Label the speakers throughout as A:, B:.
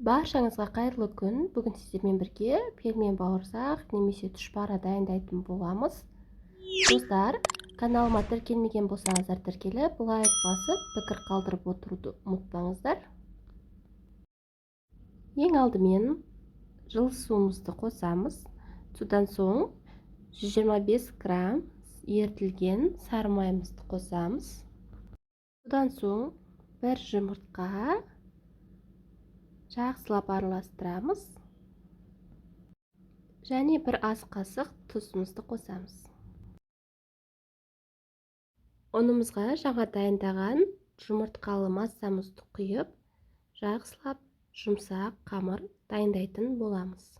A: Баршаңызға қайырлы күн. Бүгін сіздермен бірге пельмен бауырсақ немесе тұшпара дайындайтын боламыз. Достар, каналыма тіркелмеген болсаңыздар тіркеліп, лайк басып, пікір қалдырып отыруды ұмытпаңыздар. Ең алдымен жылы суымызды қосамыз. Содан соң 125 грамм ерітілген сары майымызды қосамыз. Содан соң бір жұмыртқа жақсылап араластырамыз. Және бір ас қасық тұзымызды қосамыз. Ұнымызға жаңа дайындаған жұмыртқалы массамызды құйып, жақсылап жұмсақ қамыр дайындайтын боламыз.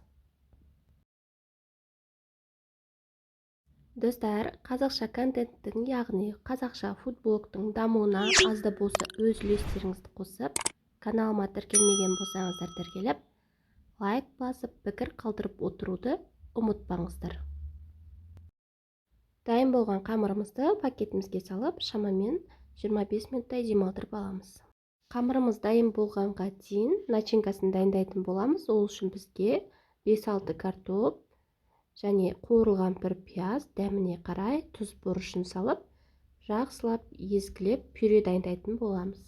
A: Достар, қазақша контенттің, яғни қазақша фудблогтың дамуына азда болса өз үлестеріңізді қосып, каналыма тіркелмеген болсаңыздар тіркеліп, лайк басып, пікір қалдырып отыруды ұмытпаңыздар. Дайын болған қамырымызды пакетімізге салып, шамамен 25 минуттай демалдырып аламыз. Қамырымыз дайын болғанға дейін начинкасын дайындайтын боламыз. Ол үшін бізге 5-6 картоп және қуырылған бір пияз, дәміне қарай тұз бұрышын салып, жақсылап езгілеп пюре дайындайтын боламыз.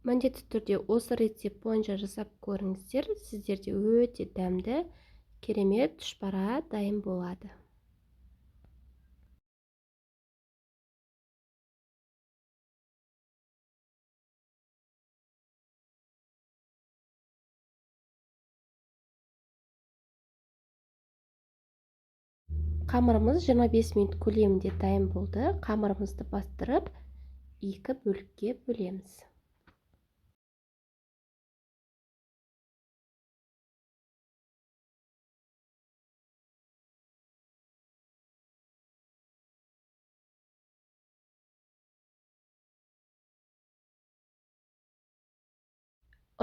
A: Міндетті түрде осы рецепт бойынша жасап көріңіздер. Сіздерде өте дәмді, керемет тұшпара дайын болады. Қамырымыз 25 минут көлемінде дайын болды. Қамырымызды бастырып, 2 бөлікке бөлеміз.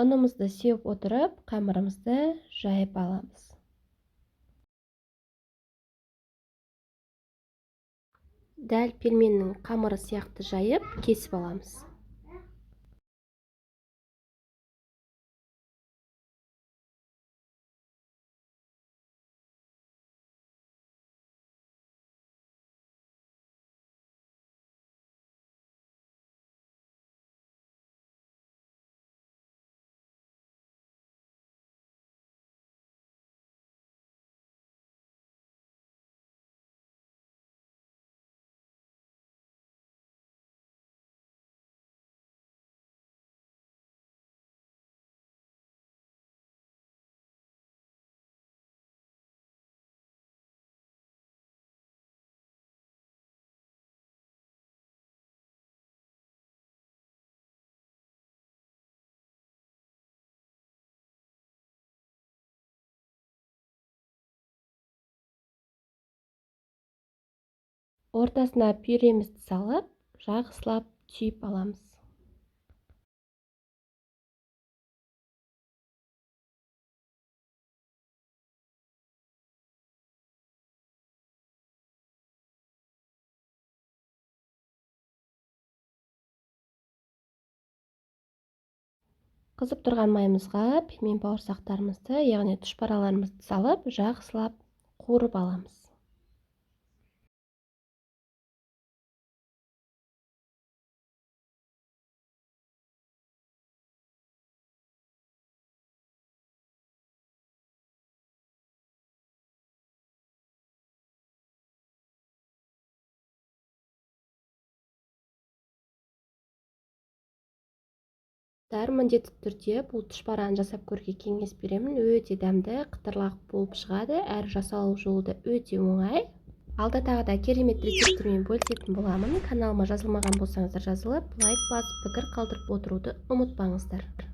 A: Ұнымызды сеуіп отырып, қамырымызды жайып аламыз. Дәл пельменнің қамыры сияқты жайып, кесіп аламыз. Ортасына пюремізді салып, жақсылап түйіп аламыз. Қызып тұрған майымызға пельмен бауырсақтарымызды, яғни тұшпараларымызды салып, жақсылап қуырып аламыз. Міндетті түрде бұл тұшпараны жасап көруге кеңес беремін. Өте дәмді, қытырлақ болып шығады, әрі жасалу жолы да өте оңай. Алда тағы да керемет рецепттермен бөлісетін боламын. Каналыма жазылмаған болсаңыздар жазылып, лайк басып, пікір қалдырып отыруды ұмытпаңыздар.